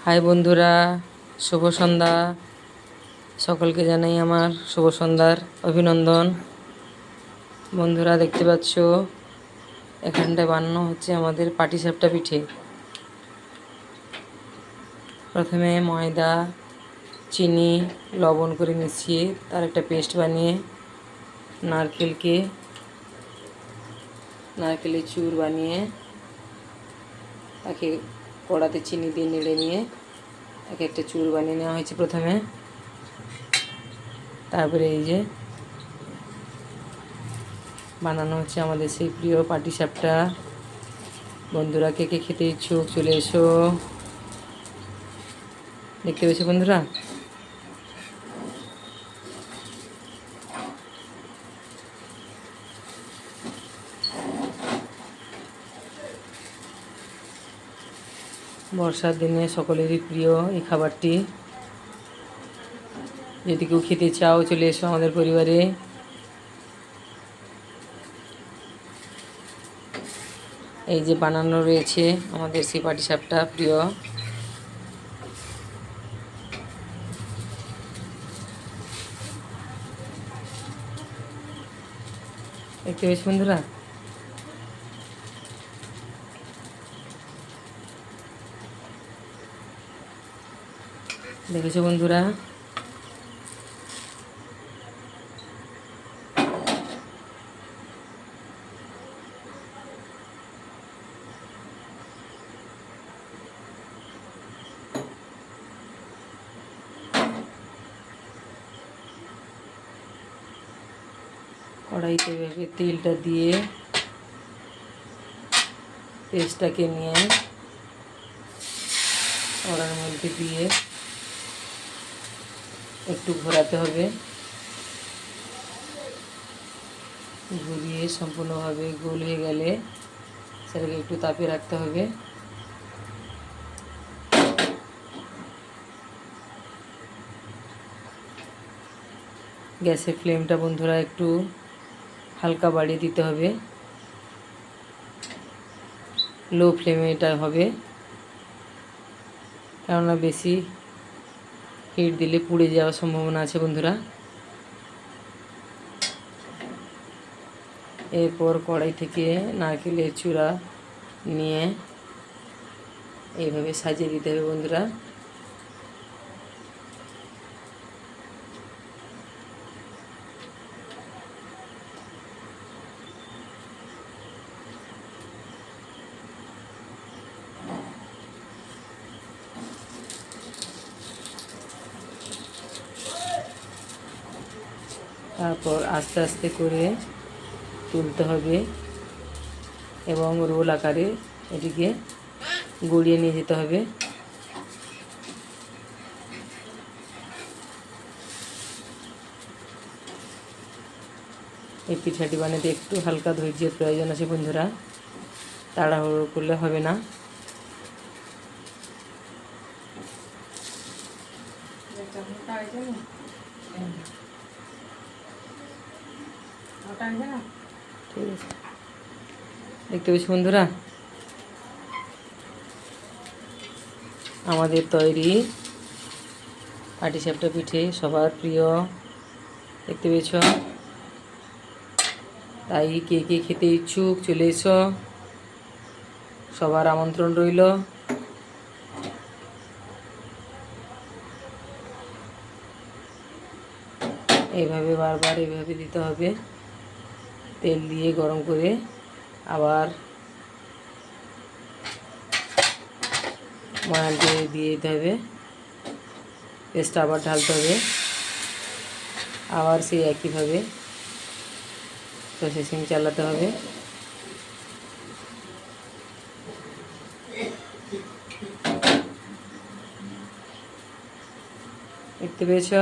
High বন্ধুরা, শুভ সন্ধ্যা। সকলকে জানাই আমার শুভ সন্ধ্যার অভিনন্দন। বন্ধুরা, দেখতে পাচ্ছ এখানটায় বানানো হচ্ছে আমাদের পাটিসাপটা পিঠে। প্রথমে ময়দা, চিনি, লবণ করে মিশিয়ে তার একটা পেস্ট বানিয়ে নারকেলের চূর বানিয়ে তাকে কড়াতে চিনি দিয়ে নেড়ে নিয়ে তাকে একটা চূর বানিয়ে নেওয়া হয়েছে প্রথমে। তারপরে এই যে বানানো হচ্ছে আমাদের সেই প্রিয় পাটিসাপটা। বন্ধুরা, কে কে খেতে ইচ্ছুক চলে এসো। দেখতে পেয়েছো বন্ধুরা? বর্ষার দিনে সকলেরই প্রিয় এই খাবারটি। যদি কেউ খেতে চাও চলে এসো আমাদের পরিবারে। এই যে বানানো রয়েছে আমাদের সেই পাটিসাপটা প্রিয়। দেখতে পেয়েছো বন্ধুরা? দেখেছো বন্ধুরা? কড়াইতে এভাবে তেলটা দিয়ে পেস্টটাকে নিয়ে কড়ার মধ্যে দিয়ে একটু ঘোরাতে হবে। ঘুরিয়ে সম্পূর্ণভাবে গোল হয়ে গেলে সেটাকে একটু তাপে রাখতে হবে। গ্যাসের ফ্লেমটা বন্ধুরা একটু হালকা বাড়িয়ে দিতে হবে। লো ফ্লেমে এটা হবে, কেননা বেশি হিট দিলে পুড়ে যাওয়ার সম্ভাবনা আছে বন্ধুরা। এরপর কড়াই থেকে নারকেলের চূড়া নিয়ে এইভাবে সাজিয়ে দিতে হবে বন্ধুরা। তারপর আস্তে আস্তে করে তুলতে হবে এবং রোল আকারে এটিকে গড়িয়ে নিয়ে যেতে হবে। এই পিঠাটি বানাতে একটু হালকা ধৈর্যের প্রয়োজন আছে বন্ধুরা, তাড়াহুড়ো করলে হবে না। ঠিক আছে, দেখতে পেয়েছি বন্ধুরা আমাদের তৈরি পাটিসাপটা পিঠে সবার প্রিয়। দেখতে পেয়েছ? তাই কে কে খেতে ইচ্ছুক চলে এসো, সবার আমন্ত্রণ রইল। এইভাবে বারবার এইভাবে দিতে হবে, তেল দিয়ে গরম করে আবার ময়ান দিয়ে দিতে হবে। পেস্টটা আবার ঢালতে হবে, আবার সেই একইভাবে প্রসেসিং চালাতে হবে। দেখতে পেয়েছ?